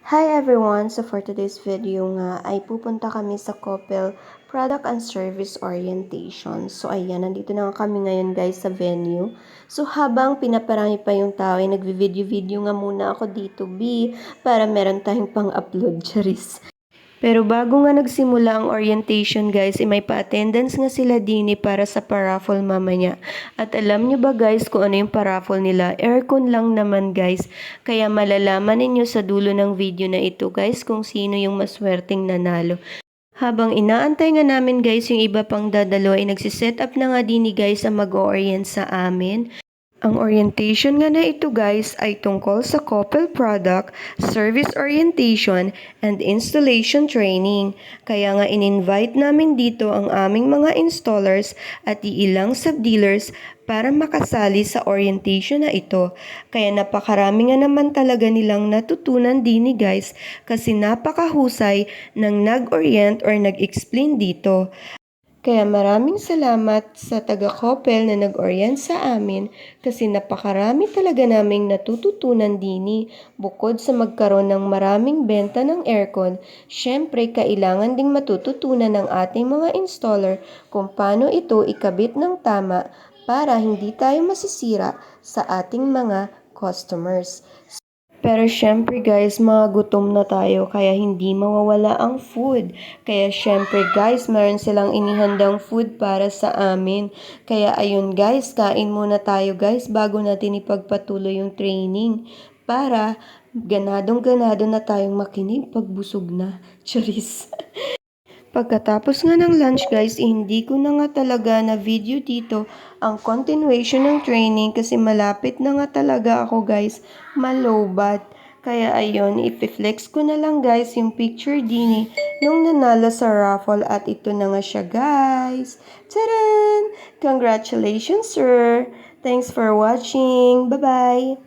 Hi everyone! So for today's video nga ay pupunta kami sa Coppel Product and Service Orientation. So ayan, nandito na kami ngayon guys sa venue. So habang pinaparami pa yung tao ay nagvi-video-video nga muna ako dito para meron tayong pang-upload, charis. Pero bago nga nagsimula ang orientation guys, may pa-attendance nga sila dini para sa paraffle mamaya. At alam nyo ba guys kung ano yung paraffle nila? Aircon lang naman guys. Kaya malalaman ninyo sa dulo ng video na ito guys kung sino yung maswerteng nanalo. Habang inaantay nga namin guys yung iba pang dadalo ay nagsiset up na nga dini guys ang mag-orient sa amin. Ang orientation nga na ito guys ay tungkol sa Coppel Product, Service Orientation, and Installation Training. Kaya nga in-invite namin dito ang aming mga installers at ilang sub-dealers para makasali sa orientation na ito. Kaya napakarami nga naman talaga nilang natutunan din ni guys kasi napakahusay ng nag-orient or nag-explain dito. Kaya maraming salamat sa taga-Coppel na nag-orient sa amin kasi napakarami talaga naming natututunan dini. Bukod sa magkaroon ng maraming benta ng aircon, syempre kailangan ding matututunan ng ating mga installer kung paano ito ikabit ng tama para hindi tayo masisira sa ating mga customers. Pero syempre guys, mga gutom na tayo kaya hindi mawawala ang food. Kaya syempre guys, meron silang inihandang food para sa amin. Kaya ayun guys, kain muna tayo guys bago natin ipagpatuloy yung training. Para ganadong-ganado na tayong makinig pag busog na. Charis. Pagkatapos nga ng lunch guys, hindi ko na nga talaga na video dito ang continuation ng training kasi malapit na nga talaga ako guys malobat. Kaya ayun, ipiflex ko na lang guys yung picture dini nung nanalo sa raffle at ito na nga siya guys. Tadaan! Congratulations sir! Thanks for watching! Bye-bye!